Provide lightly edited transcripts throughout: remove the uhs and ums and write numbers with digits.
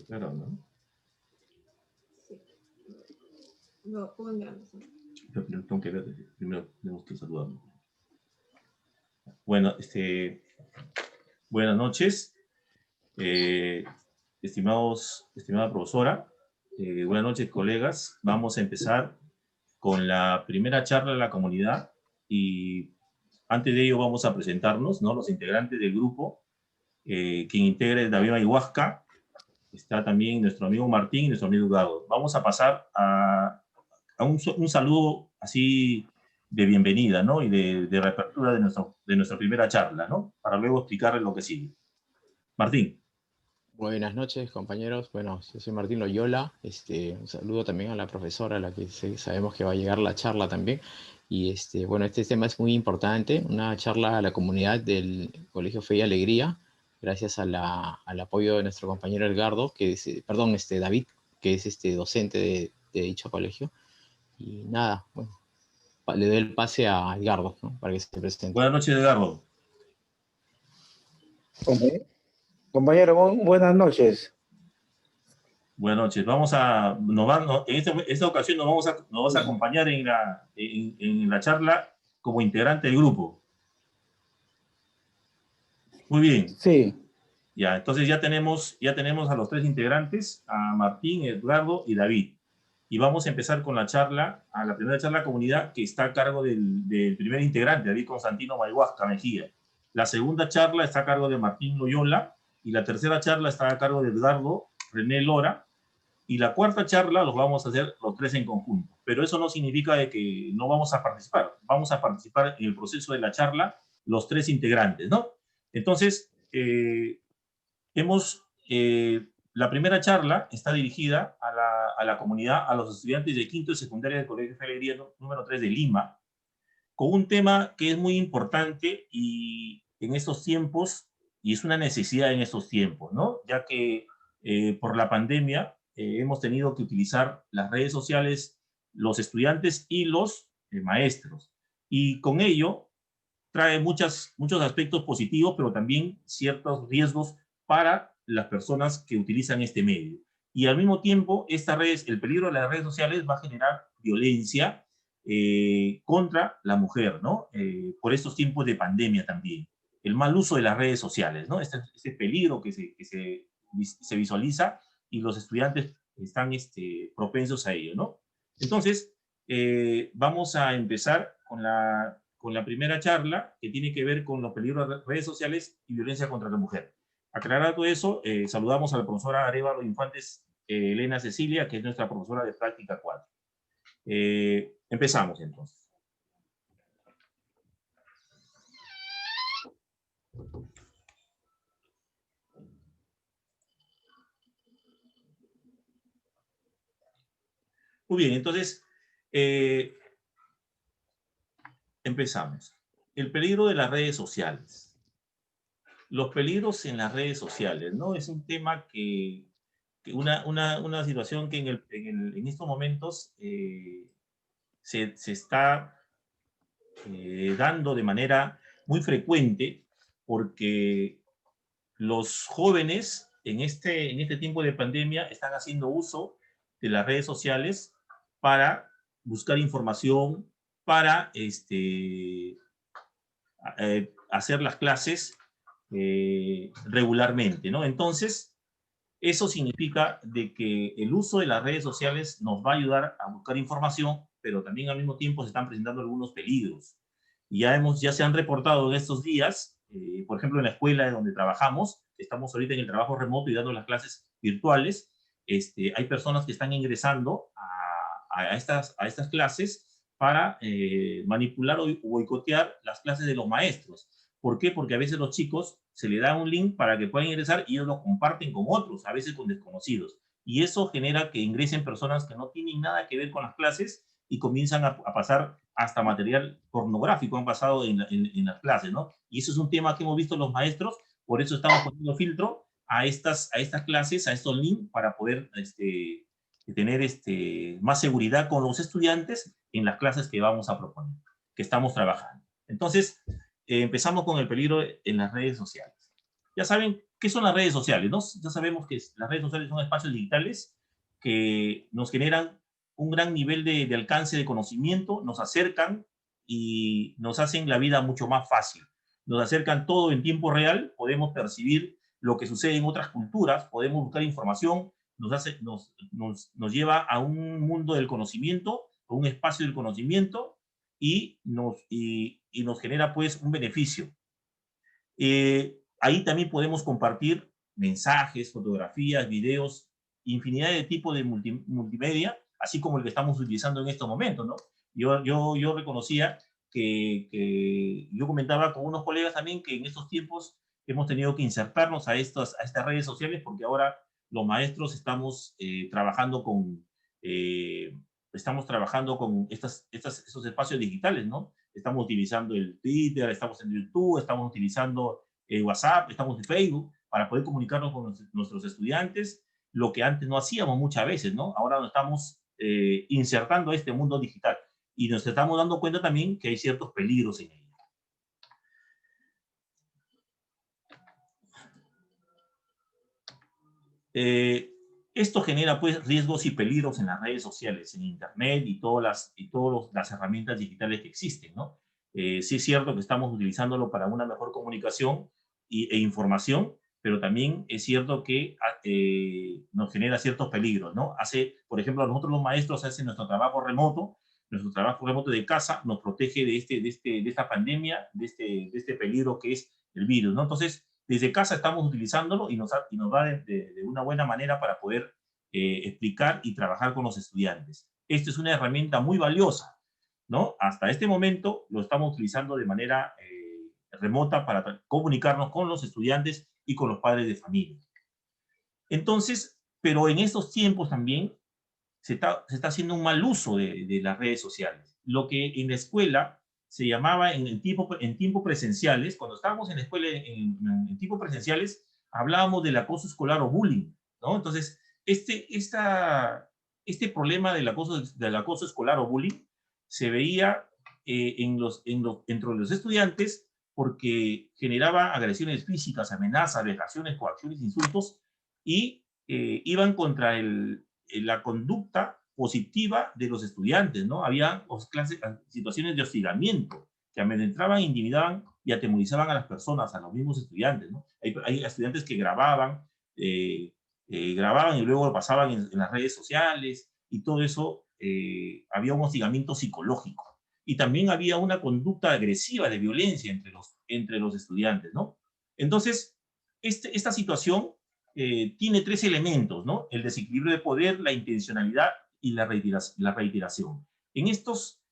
Claro, ¿no? Sí. No, ¿cómo enviamos? Pero tengo que ver, primero tenemos que saludarnos. Bueno, buenas noches, estimada profesora, buenas noches, colegas. Vamos a empezar con la primera charla de la comunidad y antes de ello vamos a presentarnos, ¿no? Los integrantes del grupo, quien integra es David Mayhuasca, está también nuestro amigo Martín y nuestro amigo Gago. Vamos a pasar a un saludo así de bienvenida, ¿no? Y de reapertura de nuestra primera charla, ¿no? Para luego explicarles lo que sigue. Martín. Buenas noches, compañeros. Bueno, yo soy Martín Loyola. Un saludo también a la profesora, a la que sabemos que va a llegar la charla también. Y bueno, este tema es muy importante, una charla a la comunidad del Colegio Fe y Alegría, gracias al apoyo de nuestro compañero Edgardo, que es, David, que es docente de dicho colegio. Y nada, bueno, le doy el pase a Edgardo, ¿no? Para que se presente. Buenas noches, Edgardo. Compañero, buenas noches. Buenas noches. En esta ocasión nos vas a acompañar en la charla como integrante del grupo. Muy bien. Sí. Ya, entonces ya tenemos a los tres integrantes, a Martín, Edgardo y David. Y vamos a empezar con la primera charla comunidad que está a cargo del primer integrante, David Constantino Mayhuasca Mejía. La segunda charla está a cargo de Martín Loyola y la tercera charla está a cargo de Edgardo René Lora. Y la cuarta charla los vamos a hacer los tres en conjunto. Pero eso no significa de que no vamos a participar. Vamos a participar en el proceso de la charla los tres integrantes, ¿no? Entonces, la primera charla está dirigida a la comunidad, a los estudiantes de quinto y secundaria del Colegio Fe y Alegría número 3 de Lima, con un tema que es muy importante y en estos tiempos, y es una necesidad en estos tiempos, ¿no? Ya que por la pandemia hemos tenido que utilizar las redes sociales, los estudiantes y los maestros. Y con ello trae muchos aspectos positivos, pero también ciertos riesgos para las personas que utilizan este medio. Y al mismo tiempo, el peligro de las redes sociales va a generar violencia contra la mujer, ¿no? Por estos tiempos de pandemia también. El mal uso de las redes sociales, ¿no? Este peligro que se visualiza y los estudiantes están propensos a ello, ¿no? Entonces, vamos a empezar con la primera charla que tiene que ver con los peligros de redes sociales y violencia contra la mujer. Aclarado eso, saludamos a la profesora Arévalo Infantes Elena Cecilia, que es nuestra profesora de práctica 4. Empezamos entonces. Muy bien, entonces empezamos. El peligro de las redes sociales. Los peligros en las redes sociales, ¿no? Es un tema una situación que en estos momentos se está dando de manera muy frecuente porque los jóvenes en este tiempo de pandemia están haciendo uso de las redes sociales para buscar información, para hacer las clases regularmente, ¿no? Entonces, eso significa de que el uso de las redes sociales nos va a ayudar a buscar información, pero también al mismo tiempo se están presentando algunos peligros. Y ya se han reportado en estos días, por ejemplo, en la escuela donde trabajamos, estamos ahorita en el trabajo remoto y dando las clases virtuales, hay personas que están ingresando a estas clases para manipular o boicotear las clases de los maestros. ¿Por qué? Porque a veces los chicos se les da un link para que puedan ingresar y ellos lo comparten con otros, a veces con desconocidos. Y eso genera que ingresen personas que no tienen nada que ver con las clases y comienzan a pasar hasta material pornográfico, han pasado en las clases, ¿no? Y eso es un tema que hemos visto los maestros, por eso estamos poniendo filtro a estas clases, a estos links, para poder tener más seguridad con los estudiantes en las clases que vamos a proponer, que estamos trabajando. Entonces, empezamos con el peligro en las redes sociales. Ya saben ¿Qué son las redes sociales? ¿No? Ya sabemos que las redes sociales son espacios digitales que nos generan un gran nivel de alcance de conocimiento, nos acercan y nos hacen la vida mucho más fácil. Nos acercan todo en tiempo real, podemos percibir lo que sucede en otras culturas, podemos buscar información, nos lleva a un mundo del conocimiento, a un espacio del conocimiento y nos genera pues un beneficio. Ahí también podemos compartir mensajes, fotografías, videos, infinidad de tipos de multimedia, así como el que estamos utilizando en estos momentos, ¿no? Yo reconocía yo comentaba con unos colegas también que en estos tiempos hemos tenido que insertarnos a estas redes sociales porque ahora los maestros estamos trabajando con estos espacios digitales, ¿no? Estamos utilizando el Twitter, estamos en YouTube, estamos utilizando WhatsApp, estamos en Facebook, para poder comunicarnos con nuestros estudiantes, lo que antes no hacíamos muchas veces, ¿no? Ahora nos estamos insertando a este mundo digital y nos estamos dando cuenta también que hay ciertos peligros en ello. Esto genera pues riesgos y peligros en las redes sociales, en internet y todas las herramientas digitales que existen, ¿no? Sí es cierto que estamos utilizándolo para una mejor comunicación e información, pero también es cierto que nos genera ciertos peligros, ¿no? Por ejemplo, nosotros los maestros hacen nuestro trabajo remoto de casa, nos protege de esta pandemia, de este peligro que es el virus, ¿no? Entonces, desde casa estamos utilizándolo y nos va de una buena manera para poder explicar y trabajar con los estudiantes. Esta es una herramienta muy valiosa, ¿no? Hasta este momento lo estamos utilizando de manera remota para comunicarnos con los estudiantes y con los padres de familia. Entonces, pero en estos tiempos también se está haciendo un mal uso de las redes sociales. Lo que en la escuela se llamaba en tiempos presenciales, cuando estábamos en la escuela en tiempos presenciales, hablábamos del acoso escolar o bullying, ¿no? Entonces, este problema del acoso escolar o bullying se veía entre los estudiantes porque generaba agresiones físicas, amenazas, vejaciones, coacciones, insultos y iban contra la conducta positiva de los estudiantes, ¿no? Había situaciones de hostigamiento que amedrentaban, intimidaban y atemorizaban a las personas, a los mismos estudiantes, ¿no? Hay estudiantes que grababan y luego lo pasaban en las redes sociales y todo eso, había un hostigamiento psicológico. Y también había una conducta agresiva de violencia entre los estudiantes, ¿no? Entonces, esta situación tiene tres elementos, ¿no? El desequilibrio de poder, la intencionalidad y la reiteración. En estos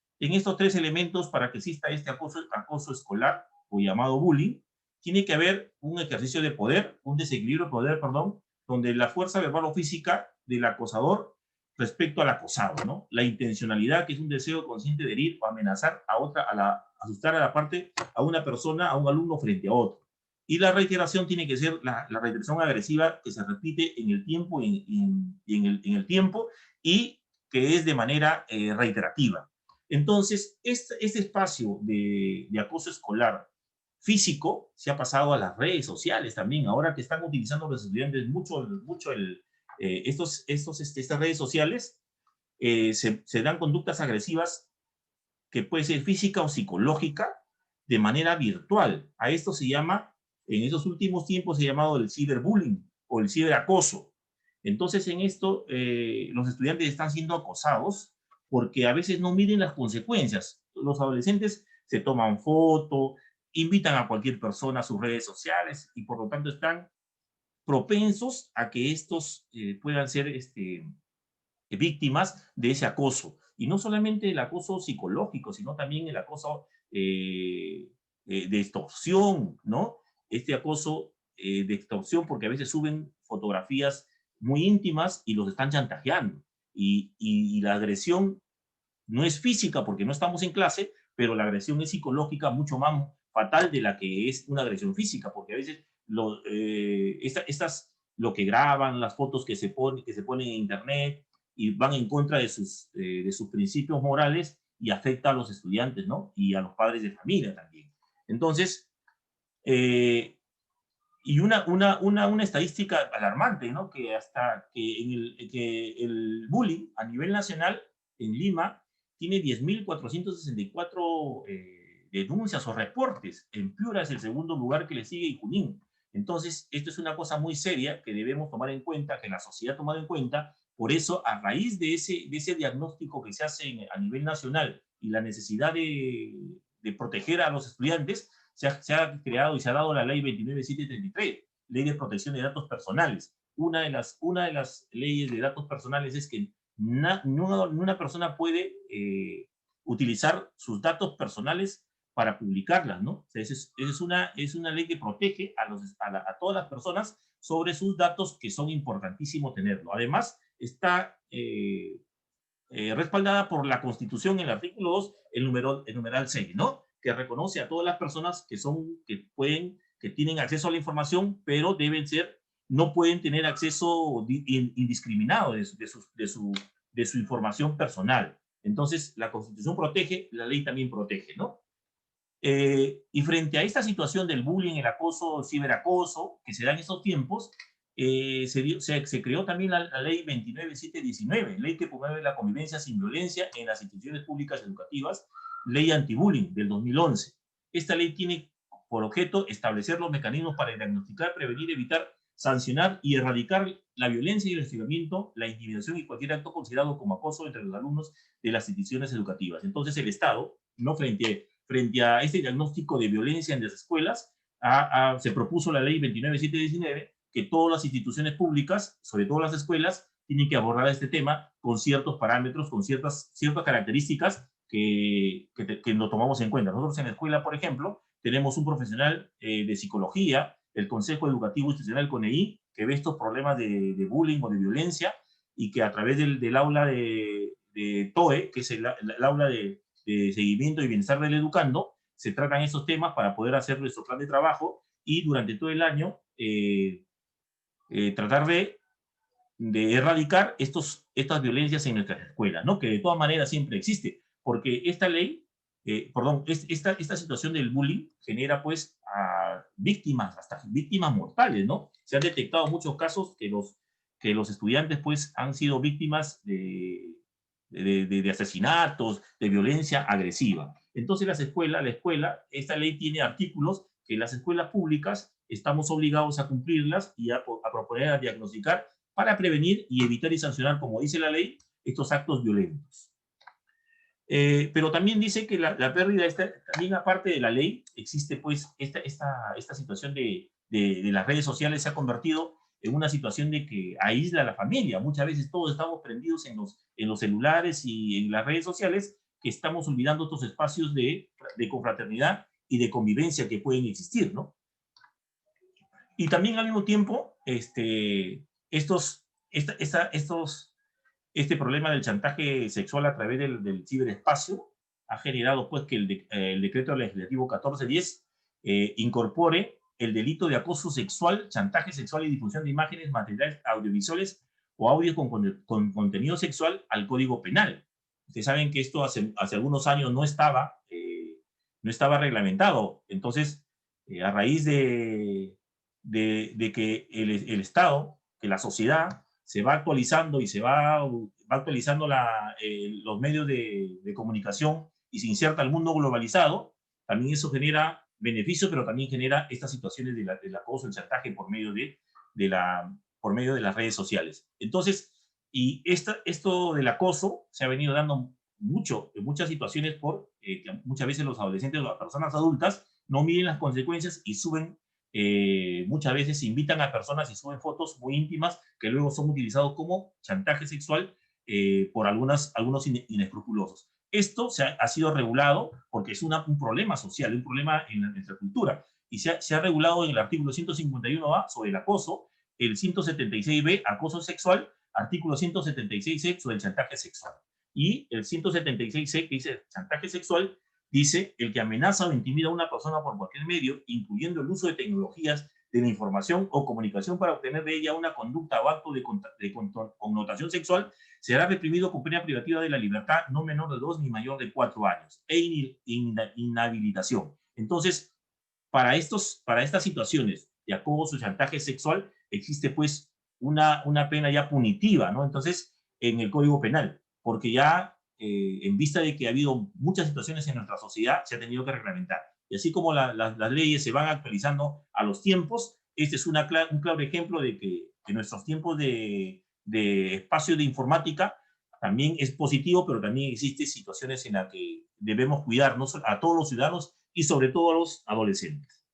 tres elementos, para que exista este acoso escolar, o llamado bullying, tiene que haber un ejercicio de poder, un desequilibrio de poder, perdón, donde la fuerza verbal o física del acosador respecto al acosado, ¿no? La intencionalidad, que es un deseo consciente de herir o amenazar asustar a una persona, a un alumno frente a otro. Y la reiteración tiene que ser la reiteración agresiva que se repite en el tiempo en el tiempo y que es de manera reiterativa. Entonces, este espacio de acoso escolar físico se ha pasado a las redes sociales también. Ahora que están utilizando los estudiantes mucho estas redes sociales, se dan conductas agresivas que puede ser física o psicológica de manera virtual. A esto se llama, en esos últimos tiempos se ha llamado el ciberbullying o el ciberacoso. Entonces en esto los estudiantes están siendo acosados porque a veces no miden las consecuencias. Los adolescentes se toman foto, invitan a cualquier persona a sus redes sociales y por lo tanto están propensos a que estos puedan ser víctimas de ese acoso. Y no solamente el acoso psicológico, sino también el acoso de extorsión, ¿no? Este acoso de extorsión porque a veces suben fotografías muy íntimas y los están chantajeando. Y la agresión no es física porque no estamos en clase, pero la agresión es psicológica mucho más fatal de la que es una agresión física, porque a veces lo que graban, las fotos que se ponen en internet y van en contra de sus principios morales y afecta a los estudiantes, ¿no? Y a los padres de familia también. Entonces, Y una estadística alarmante, ¿no? Que hasta que el bullying a nivel nacional en Lima tiene 10.464 denuncias o reportes. En Piura es el segundo lugar que le sigue y Junín. Entonces, esto es una cosa muy seria que debemos tomar en cuenta, que la sociedad ha tomado en cuenta. Por eso, a raíz de ese diagnóstico que se hace a nivel nacional y la necesidad de proteger a los estudiantes, se ha creado y se ha dado la ley 29733, ley de protección de datos personales. Una de las leyes de datos personales es que una persona puede utilizar sus datos personales para publicarlas, ¿no? O sea, es una ley que protege a todas las personas sobre sus datos, que son importantísimos tenerlo. Además, está respaldada por la Constitución en el artículo 2, el numeral 6, ¿no? Que reconoce a todas las personas que tienen acceso a la información, pero no pueden tener acceso indiscriminado de su información personal. Entonces, la Constitución protege, la ley también protege, ¿no? Y frente a esta situación del bullying, el acoso, el ciberacoso, que se da en estos tiempos, se creó también la ley 29719, ley que promueve la convivencia sin violencia en las instituciones públicas educativas, ley antibullying del 2011. Esta ley tiene por objeto establecer los mecanismos para diagnosticar, prevenir, evitar, sancionar y erradicar la violencia y el hostigamiento, la intimidación y cualquier acto considerado como acoso entre los alumnos de las instituciones educativas. Entonces, el Estado, no frente a este diagnóstico de violencia en las escuelas, se propuso la ley 29719, que todas las instituciones públicas, sobre todo las escuelas, tienen que abordar este tema con ciertos parámetros, con ciertas características que lo tomamos en cuenta. Nosotros en la escuela, por ejemplo, tenemos un profesional de psicología, el Consejo Educativo Institucional CONEI, que ve estos problemas de bullying o de violencia, y que a través del aula de TOE, que es el aula de seguimiento y bienestar del educando, se tratan esos temas para poder hacer nuestro plan de trabajo y durante todo el año tratar de erradicar estas violencias en nuestras escuelas, ¿no? Que de todas maneras siempre existe, porque esta ley, esta situación del bullying genera pues a víctimas, hasta víctimas mortales, ¿no? Se han detectado muchos casos que los estudiantes pues han sido víctimas de asesinatos, de violencia agresiva. Entonces esta ley tiene artículos que las escuelas públicas estamos obligados a cumplirlas y a proponer, a diagnosticar para prevenir y evitar y sancionar, como dice la ley, estos actos violentos. Pero también dice que la pérdida, también aparte de la ley, existe pues esta situación de las redes sociales se ha convertido en una situación de que aísla a la familia. Muchas veces todos estamos prendidos en los celulares y en las redes sociales, que estamos olvidando estos espacios de confraternidad y de convivencia que pueden existir, ¿no? Y también al mismo tiempo, este problema del chantaje sexual a través del ciberespacio ha generado pues que el decreto legislativo 1410 incorpore el delito de acoso sexual, chantaje sexual y difusión de imágenes, materiales audiovisuales o audios con contenido sexual al Código Penal. Ustedes saben que esto hace algunos años no estaba reglamentado. Entonces, a raíz de que el Estado, que la sociedad se va actualizando y se va actualizando los medios de comunicación y se inserta al mundo globalizado, también eso genera beneficios, pero también genera estas situaciones del acoso, el chantaje por medio de las redes sociales. Entonces, y esto del acoso se ha venido dando en muchas situaciones que muchas veces los adolescentes o las personas adultas no miden las consecuencias y suben. Muchas veces invitan a personas y suben fotos muy íntimas que luego son utilizados como chantaje sexual por algunos inescrupulosos. Esto ha sido regulado porque es un problema social, un problema en nuestra cultura, y se ha regulado en el artículo 151A sobre el acoso, el 176B, acoso sexual, artículo 176C sobre el chantaje sexual, y el 176C, que dice chantaje sexual, dice: el que amenaza o intimida a una persona por cualquier medio, incluyendo el uso de tecnologías de la información o comunicación para obtener de ella una conducta o acto de connotación sexual, será reprimido con pena privativa de la libertad no menor de 2 ni mayor de 4 años e inhabilitación. Entonces, para estas situaciones de acoso, chantaje sexual, existe pues una pena ya punitiva, ¿no? Entonces, en el Código Penal, porque ya en vista de que ha habido muchas situaciones en nuestra sociedad, se ha tenido que reglamentar. Y así como las leyes se van actualizando a los tiempos, este es un claro ejemplo de que en nuestros tiempos de espacio de informática también es positivo, pero también existen situaciones en las que debemos cuidarnos a todos los ciudadanos y sobre todo a los adolescentes.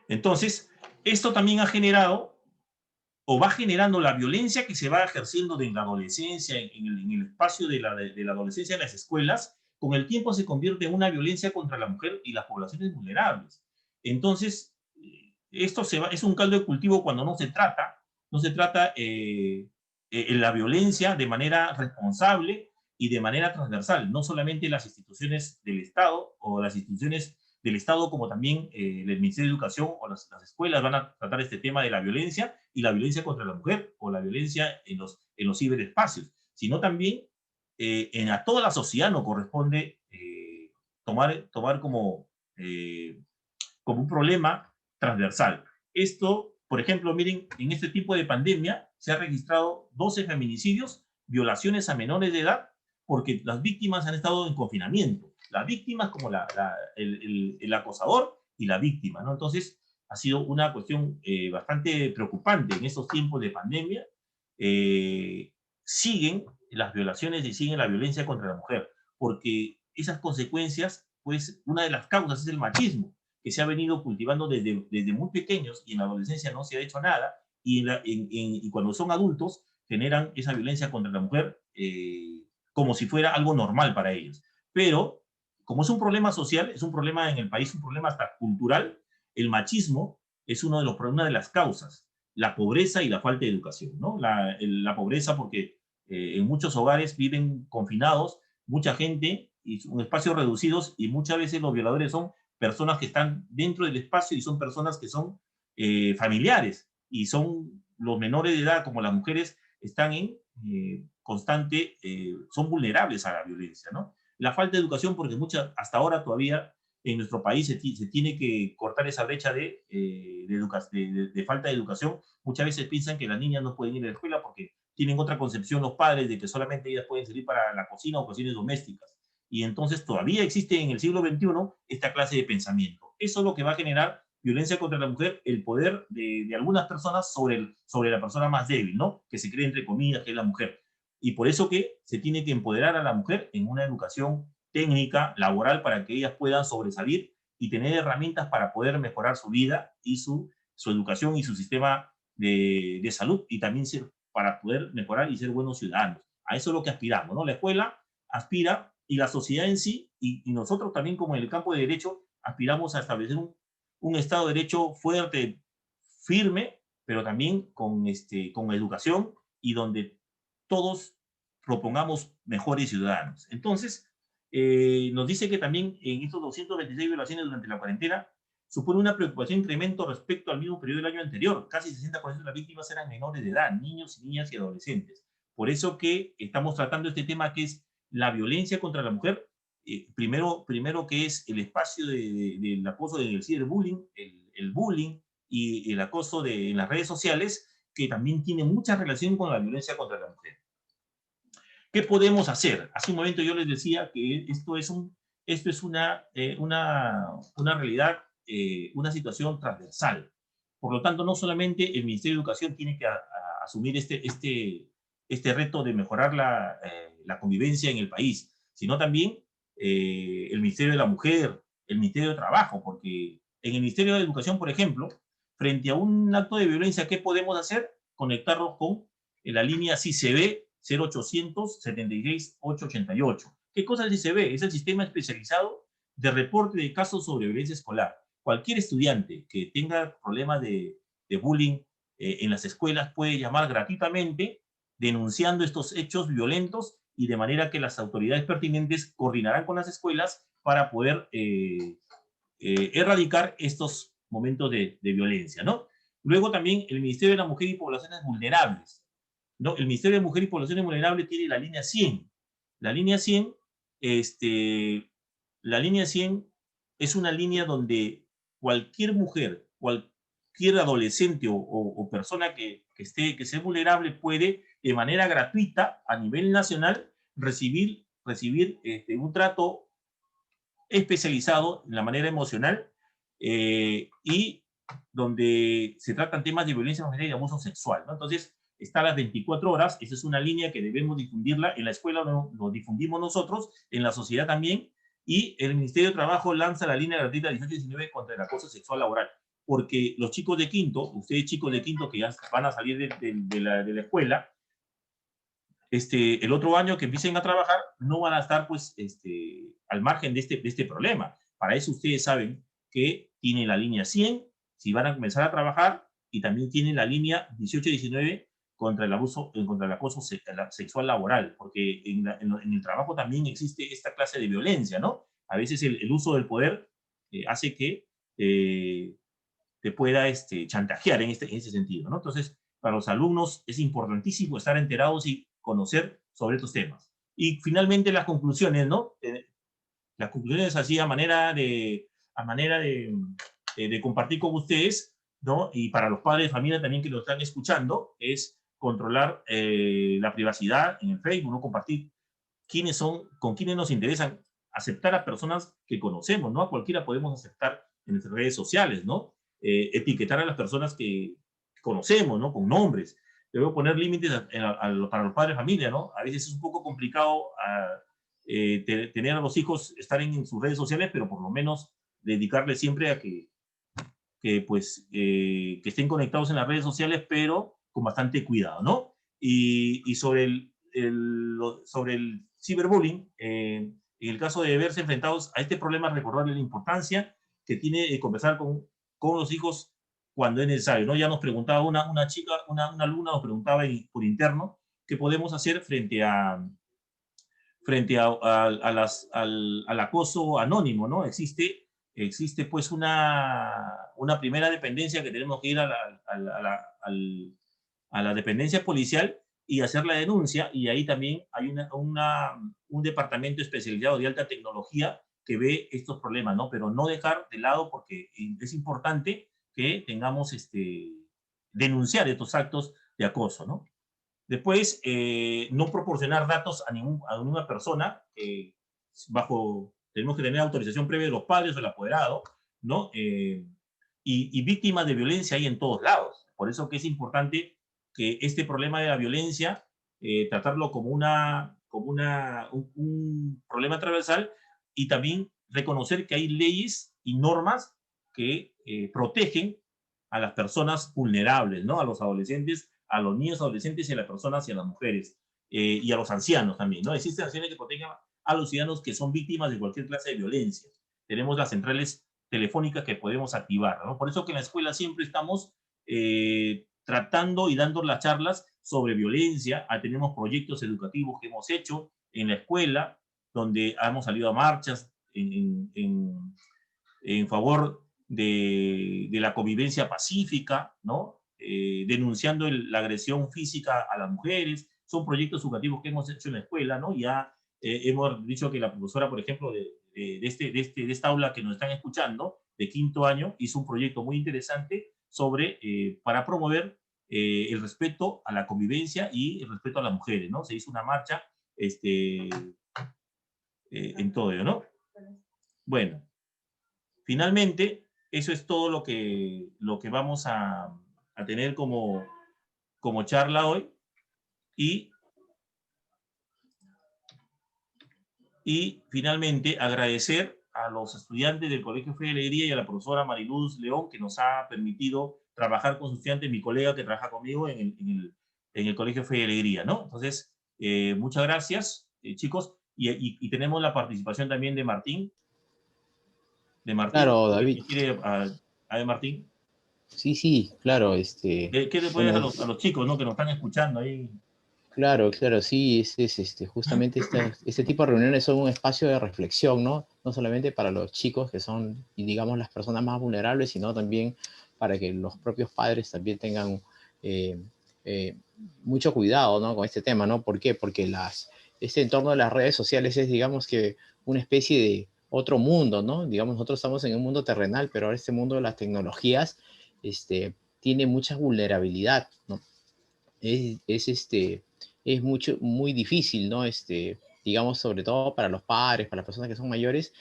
Entonces, esto también ha generado o va generando la violencia que se va ejerciendo en la adolescencia, en el espacio de la adolescencia en las escuelas, con el tiempo se convierte en una violencia contra la mujer y las poblaciones vulnerables. Entonces, esto es un caldo de cultivo cuando no se trata la violencia de manera responsable y de manera transversal, no solamente las instituciones del Estado o las instituciones del Estado, como también el Ministerio de Educación o las escuelas van a tratar este tema de la violencia y la violencia contra la mujer o la violencia en los ciberespacios, sino también a toda la sociedad nos corresponde tomar como un problema transversal. Esto, por ejemplo, miren, en este tipo de pandemia se han registrado 12 feminicidios, violaciones a menores de edad, porque las víctimas han estado en confinamiento. Las víctimas como el acosador y la víctima, ¿no? Entonces, ha sido una cuestión bastante preocupante en estos tiempos de pandemia. Siguen las violaciones y siguen la violencia contra la mujer, porque esas consecuencias, pues, una de las causas es el machismo, que se ha venido cultivando desde muy pequeños y en la adolescencia no se ha hecho nada, y cuando son adultos generan esa violencia contra la mujer como si fuera algo normal para ellos. Pero, como es un problema social, es un problema en el país, un problema hasta cultural, el machismo es una de las causas, la pobreza y la falta de educación, ¿no? La pobreza porque en muchos hogares viven confinados, mucha gente, y son espacios reducidos, y muchas veces los violadores son personas que están dentro del espacio y son personas que son familiares, y son los menores de edad como las mujeres están en constante, son vulnerables a la violencia, ¿no? La falta de educación, porque hasta ahora todavía en nuestro país se tiene que cortar esa brecha de falta de educación. Muchas veces piensan que las niñas no pueden ir a la escuela porque tienen otra concepción los padres de que solamente ellas pueden salir para la cocina o cuestiones domésticas. Y entonces todavía existe en el siglo XXI esta clase de pensamiento. Eso es lo que va a generar violencia contra la mujer, el poder de algunas personas sobre la persona más débil, ¿no? Que se cree entre comillas que es la mujer. Y por eso que se tiene que empoderar a la mujer en una educación técnica, laboral, para que ellas puedan sobresalir y tener herramientas para poder mejorar su vida y su educación y su sistema de salud, y también para poder mejorar y ser buenos ciudadanos. A eso es lo que aspiramos, ¿no? La escuela aspira, y la sociedad en sí, y nosotros también como en el campo de derecho, aspiramos a establecer un Estado de Derecho fuerte, firme, pero también con educación, y donde todos propongamos mejores ciudadanos. Entonces, nos dice que también en estos 226 violaciones durante la cuarentena supone una preocupación incremento respecto al mismo periodo del año anterior. Casi 60% de las víctimas eran menores de edad, niños, niñas y adolescentes. Por eso que estamos tratando este tema que es la violencia contra la mujer, primero que es el espacio del acoso del ciberbullying, el bullying y el acoso en las redes sociales, que también tiene mucha relación con la violencia contra la mujer. ¿Qué podemos hacer? Hace un momento yo les decía que esto es una realidad, una situación transversal. Por lo tanto, no solamente el Ministerio de Educación tiene que asumir este reto de mejorar la convivencia en el país, sino también el Ministerio de la Mujer, el Ministerio de Trabajo, porque en el Ministerio de Educación, por ejemplo, frente a un acto de violencia, ¿qué podemos hacer? Conectarnos con la línea CICB 0800 76 888. ¿Qué cosa es el CICB? Es el Sistema Especializado de Reporte de Casos sobre Violencia Escolar. Cualquier estudiante que tenga problemas de bullying en las escuelas puede llamar gratuitamente denunciando estos hechos violentos, y de manera que las autoridades pertinentes coordinarán con las escuelas para poder erradicar estos momentos de violencia, ¿no? Luego también el Ministerio de la Mujer y Poblaciones Vulnerables, ¿no? El Ministerio de Mujer y Poblaciones Vulnerables tiene la línea 100, La línea 100, la línea 100 es una línea donde cualquier mujer, cualquier adolescente o persona que sea vulnerable puede de manera gratuita a nivel nacional recibir un trato especializado en la manera emocional y donde se tratan temas de violencia familiar y de abuso sexual, ¿no? Entonces, está a las 24 horas, esa es una línea que debemos difundirla, en la escuela lo difundimos nosotros, en la sociedad también, y el Ministerio de Trabajo lanza la línea gratuita 1819 contra el acoso sexual laboral, porque los chicos de quinto, ustedes chicos de quinto que ya van a salir de la escuela, el otro año que empiecen a trabajar, no van a estar pues, al margen de este problema. Para eso ustedes saben que tienen la línea 100, si van a comenzar a trabajar, y también tienen la línea 1819 contra el abuso, contra el acoso sexual laboral, porque en el trabajo también existe esta clase de violencia, ¿no? A veces el uso del poder hace que te pueda chantajear en ese sentido, ¿no? Entonces, para los alumnos es importantísimo estar enterados y conocer sobre estos temas. Y finalmente las conclusiones, ¿no? Las conclusiones así a manera de compartir con ustedes, ¿no? Y para los padres de familia también que lo están escuchando, es controlar la privacidad en el Facebook, no compartir quiénes son, con quiénes nos interesan, aceptar a personas que conocemos, ¿no? A cualquiera podemos aceptar en nuestras redes sociales, ¿no? Etiquetar a las personas que conocemos, ¿no? Con nombres. Debo poner límites para los padres de familia, ¿no? A veces es un poco complicado tener a los hijos, estar en sus redes sociales, pero por lo menos dedicarles siempre a que estén conectados en las redes sociales, pero con bastante cuidado, ¿no? Y sobre el ciberbullying, en el caso de verse enfrentados a este problema, recordarle la importancia que tiene conversar con los hijos cuando es necesario, ¿no? Ya nos preguntaba una chica, una alumna nos preguntaba por interno qué podemos hacer frente al acoso anónimo, ¿no? Existe pues una primera dependencia que tenemos que ir a la dependencia policial y hacer la denuncia, y ahí también hay un departamento especializado de alta tecnología que ve estos problemas, ¿no? Pero no dejar de lado, porque es importante que tengamos denunciar estos actos de acoso, ¿no? Después, no proporcionar datos a ninguna persona, tenemos que tener autorización previa de los padres o del apoderado, ¿no? Y víctimas de violencia hay en todos lados. Por eso que es importante que este problema de la violencia, tratarlo como un problema transversal, y también reconocer que hay leyes y normas que protegen a las personas vulnerables, ¿no? A los adolescentes, a los niños adolescentes y a las personas y a las mujeres, y a los ancianos también, ¿no? Existen acciones que protegen a los ciudadanos que son víctimas de cualquier clase de violencia. Tenemos las centrales telefónicas que podemos activar, ¿no? Por eso que en la escuela siempre estamos tratando y dando las charlas sobre violencia. Tenemos proyectos educativos que hemos hecho en la escuela, donde hemos salido a marchas en favor de la convivencia pacífica, ¿no? Denunciando la agresión física a las mujeres. Son proyectos educativos que hemos hecho en la escuela, ¿no? Ya hemos dicho que la profesora, por ejemplo, de esta aula que nos están escuchando, de quinto año, hizo un proyecto muy interesante para promover el respeto a la convivencia y el respeto a las mujeres, ¿no? Se hizo una marcha en todo ello, ¿no? Bueno, finalmente, eso es todo lo que vamos a tener como charla hoy. Y finalmente, agradecer a los estudiantes del Colegio Fe y Alegría y a la profesora Mariluz León, que nos ha permitido trabajar con sus estudiantes, mi colega que trabaja conmigo en el Colegio Fe y Alegría, ¿no? Entonces, muchas gracias, chicos, y tenemos la participación también de Martín. Claro, David. ¿Quiere a Martín? Sí, claro. ¿Qué le puedes a los chicos, ¿no? Que nos están escuchando ahí? Claro, sí, justamente este tipo de reuniones son un espacio de reflexión, ¿no? No solamente para los chicos que son, digamos, las personas más vulnerables, sino también para que los propios padres también tengan mucho cuidado, ¿no? Con este tema, ¿no? ¿Por qué? Porque este entorno de las redes sociales es, digamos que, una especie de otro mundo, ¿no? Digamos, nosotros estamos en un mundo terrenal, pero ahora este mundo de las tecnologías tiene mucha vulnerabilidad, ¿no? Es muy difícil, ¿no? Digamos, sobre todo para los padres, para las personas que son mayores,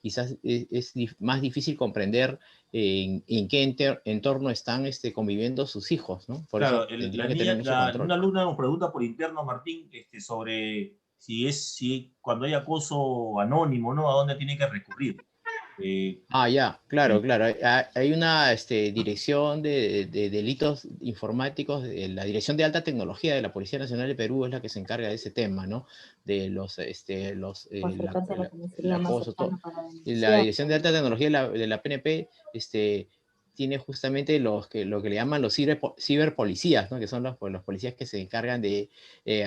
quizás más difícil comprender en qué entorno están conviviendo sus hijos, ¿no? Por eso Claro, tendrían que tener mucho control. una alumna nos pregunta por interno, Martín, sobre si cuando hay acoso anónimo, ¿no? ¿A dónde tiene que recurrir? Ya, claro, Sí. claro. Hay una dirección de delitos informáticos, la Dirección de Alta Tecnología de la Policía Nacional de Perú es la que se encarga de ese tema, ¿no? De Por frecuencia la el comisaría más acoso, todo. cercana para Y la denunciar. Dirección de Alta Tecnología de la PNP, tiene justamente lo que le llaman los ciberpolicías, ¿no? Que son los policías que se encargan de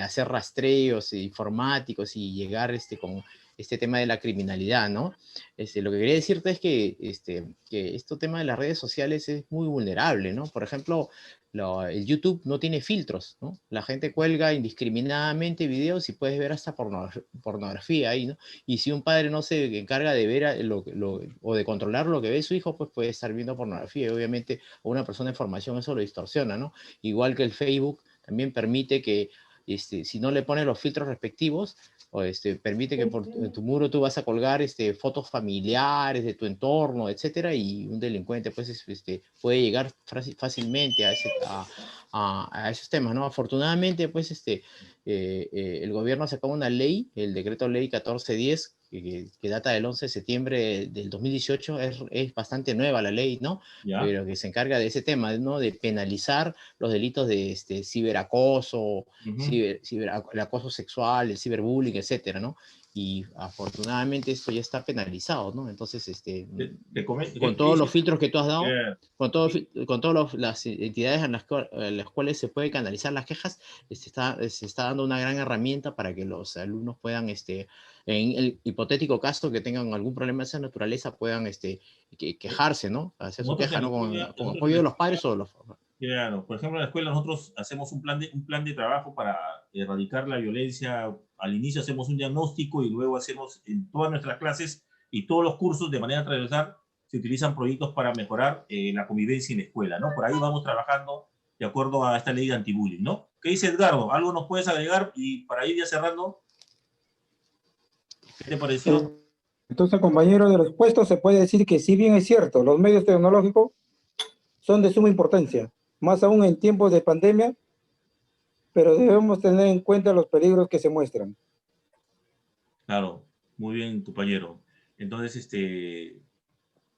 hacer rastreos informáticos y llegar con este tema de la criminalidad, ¿no? Lo que quería decirte es que este tema de las redes sociales es muy vulnerable, ¿no? Por ejemplo, el YouTube no tiene filtros, ¿no? La gente cuelga indiscriminadamente videos y puedes ver hasta pornografía ahí, ¿no? Y si un padre no se encarga de ver o de controlar lo que ve su hijo, pues puede estar viendo pornografía. Y obviamente a una persona en formación eso lo distorsiona, ¿no? Igual que el Facebook también permite que, si no le pones los filtros respectivos, o permite que por tu muro tú vas a colgar fotos familiares de tu entorno, etcétera, y un delincuente pues puede llegar fácilmente a esos temas, ¿no? Afortunadamente pues el gobierno ha sacado una ley, el decreto ley 1410, que data del 11 de septiembre del 2018, es bastante nueva la ley, ¿no? ¿Ya? Pero que se encarga de ese tema, ¿no? De penalizar los delitos de ciberacoso, Ujú. el acoso sexual, el ciberbullying, etcétera, ¿no? Y afortunadamente esto ya está penalizado, ¿no? Entonces, con ¿Qué todos los dices? filtros que tú has dado, Eh, con todas las entidades a las cuales se puede canalizar las quejas, se está dando una gran herramienta para que los alumnos puedan, en el hipotético caso que tengan algún problema de esa naturaleza, puedan quejarse, ¿no? Hacer su nosotros en queja, la ¿no? escuela, Con apoyo de los padres o de los... claro, por ejemplo, en la escuela nosotros hacemos un plan de trabajo para erradicar la violencia. Al inicio hacemos un diagnóstico y luego hacemos en todas nuestras clases y todos los cursos de manera transversal se utilizan proyectos para mejorar la convivencia en la escuela, ¿no? Por ahí vamos trabajando de acuerdo a esta ley de antibullying, ¿no? ¿Qué dice Edgardo? ¿Algo nos puedes agregar? Y para ir ya cerrando, ¿qué te pareció? Entonces, compañero, de los puestos se puede decir que si bien es cierto, los medios tecnológicos son de suma importancia, más aún en tiempos de pandemia, pero debemos tener en cuenta los peligros que se muestran. Claro, muy bien, compañero. Entonces,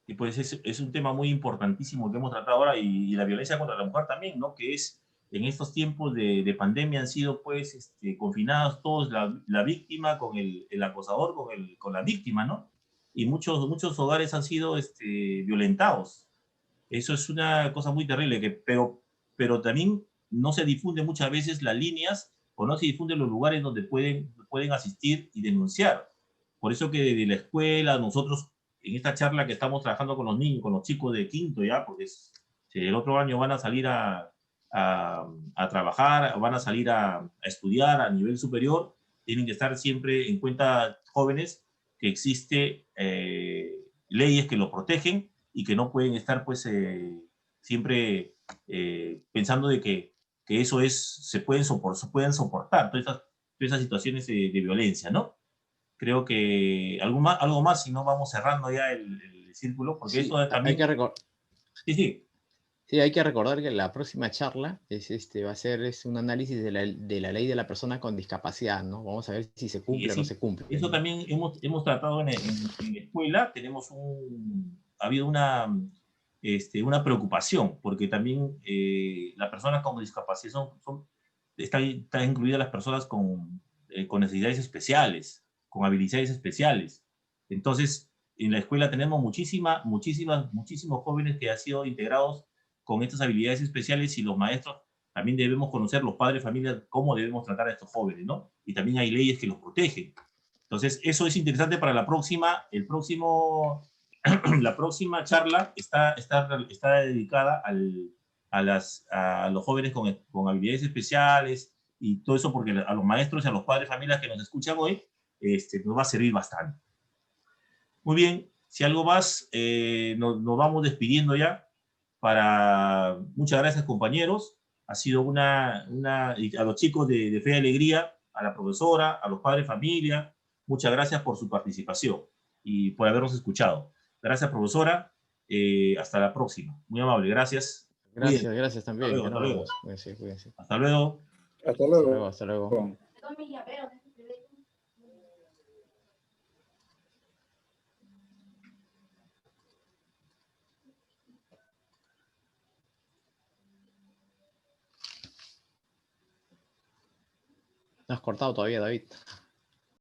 y pues es un tema muy importantísimo que hemos tratado ahora y la violencia contra la mujer también, ¿no? Que es, en estos tiempos de pandemia han sido pues confinados todos, la víctima con el acosador, con la víctima, ¿no? Y muchos hogares han sido violentados. Eso es una cosa muy terrible, pero también no se difunde muchas veces las líneas o no se difunden los lugares donde pueden asistir y denunciar. Por eso que desde la escuela, nosotros en esta charla que estamos trabajando con los niños, con los chicos de quinto ya, porque el otro año van a salir a trabajar, van a salir a estudiar a nivel superior, tienen que estar siempre en cuenta jóvenes que existe leyes que los protegen y que no pueden estar pues siempre pensando de que eso se pueden soportar todas esas situaciones de violencia, ¿no? Creo que algo más, si no vamos cerrando ya el círculo, porque Sí, esto hay también, que sí, sí, Sí, hay que recordar que la próxima charla va a ser un análisis de la ley de la persona con discapacidad, ¿no? Vamos a ver si se y cumple o no sí, se cumple, eso ¿no? también hemos tratado en la escuela, ha habido una preocupación, porque también las personas con discapacidad están incluidas las personas con necesidades especiales, con habilidades especiales. Entonces, en la escuela tenemos muchísimos jóvenes que han sido integrados con estas habilidades especiales y los maestros también debemos conocer, los padres de familia, cómo debemos tratar a estos jóvenes, ¿no? Y también hay leyes que los protegen. Entonces, eso es interesante para la próxima charla está dedicada a los jóvenes con habilidades especiales y todo eso porque a los maestros y a los padres de familias que nos escuchan hoy, nos va a servir bastante. Muy bien, si algo más, nos vamos despidiendo ya. Muchas gracias, compañeros. Ha sido y a los chicos de Fe y Alegría, a la profesora, a los padres de familia, muchas gracias por su participación y por habernos escuchado. Gracias, profesora. Hasta la próxima. Muy amable, gracias. Gracias, Cuídense. gracias también. Hasta Ya nos luego. vemos. Cuídense, cuídense. Hasta luego. Hasta Hasta luego. luego, hasta luego. No has cortado todavía, David.